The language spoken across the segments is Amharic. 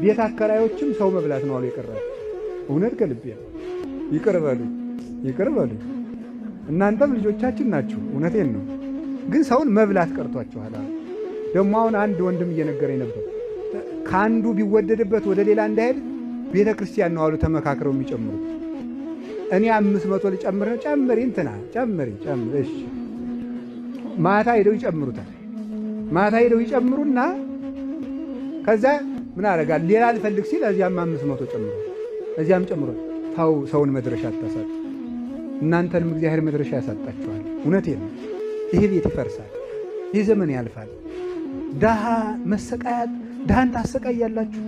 ቤት አከራዮችም ሰው መብላት ነው አሉ የቀራል። እውነት ከልቤ ይቅር በሉኝ። እናንተም ልጆቻችን ናችሁ፣ እውነቴን ነው። ግን ሰውን መብላት ቀርቷችኋል። ደግሞ አሁን አንድ ወንድም እየነገረኝ ነበር። ከአንዱ ቢወደድበት ወደ ሌላ እንዳይሄድ ቤተ ክርስቲያን ነው አሉ ተመካክረው የሚጨምሩት። እኔ 500 ልጨምር ነው። ጨምሪ እንትና ጨምሪ። እሺ ማታ ሄደው ይጨምሩታል። ማታ ሄደው ይጨምሩና ከዛ ምን አደርጋለሁ ሌላ ልፈልግ ሲል እዚያም 500 ጨምሩ፣ እዚያም ጨምሩ። ታው ሰውን መድረሻ አታሳጡ። እናንተንም እግዚአብሔር መድረሻ ያሳጣችኋል። እውነቴን ነው። ይሄ ቤት ይፈርሳል። ይህ ዘመን ያልፋል። ድሃ መሰቃያት፣ ድሃን ታሰቃያላችሁ።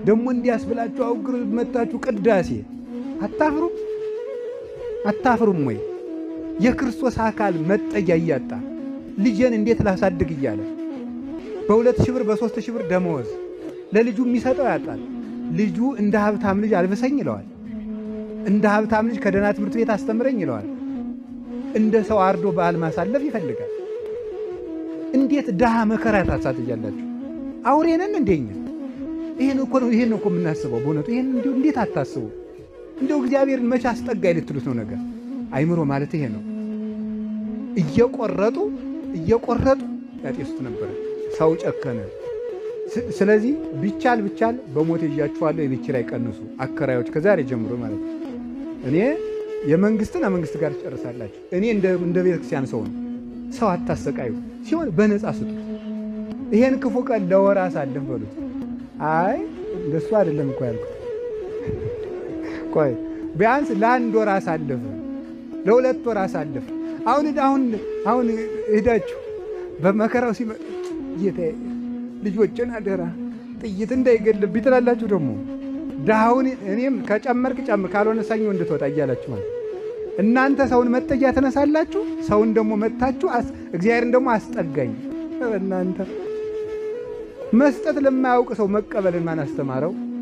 ደግሞ እንዲያስብላችሁ አውግር መታችሁ ቅዳሴ አታፍሩም ወይ? የክርስቶስ አካል መጠጊያ እያጣ ልጄን እንዴት ላሳድግ እያለ በ2000 ብር በ3000 ብር ደመወዝ ለልጁ የሚሰጠው ያጣል። ልጁ እንደ ሀብታም ልጅ አልብሰኝ ይለዋል። እንደ ሀብታም ልጅ ከደህና ትምህርት ቤት አስተምረኝ ይለዋል። እንደ ሰው አርዶ በዓል ማሳለፍ ይፈልጋል። እንዴት ድሃ መከራ ታሳጥያላችሁ? አውሬ ነን እንደኛ? ይሄን እኮ የምናስበው በእውነቱ። ይሄን እንዴት አታስቡ? እንደው እግዚአብሔርን መቼ አስጠጋይ ልትሉት ነው ነገር? አይምሮ ማለት ይሄ ነው። እየቆረጡ ያጤሱት ነበር። ሰው ጨከነ። ስለዚህ ቢቻል በሞት ይዣችኋለሁ፣ የቤት ኪራይ ቀንሱ አከራዮች፣ ከዛሬ ጀምሮ ማለት ነው። እኔ የመንግስትን መንግስት ጋር ትጨርሳላችሁ። እኔ እንደ ቤተክርስቲያን ሰው ነው። ሰው አታሰቃዩ፣ ሲሆን በነፃ ስጡ። ይሄን ክፉ ቀን ለወር አሳልፍ በሉት። አይ እንደሱ አይደለም እኮ ያልኩት። ቆይ ቢያንስ ለአንድ ወር አሳልፍ፣ ለሁለት ወር አሳልፍ። አሁን ሄዳችሁ በመከራው ሲመጣ ጌታዬ ልጆችን አደራ ጥይት እንዳይገልብኝ ትላላችሁ። ደግሞ ድሃውን እኔም ከጨመርክ ጨምር፣ ካልሆነ ሰኞ እንድትወጣ እያላችሁ ማለት እናንተ ሰውን መጠጊያ ተነሳላችሁ። ሰውን ደግሞ መታችሁ እግዚአብሔርን ደግሞ አስጠጋኝ። እናንተ መስጠት ለማያውቅ ሰው መቀበልን ማን አስተማረው?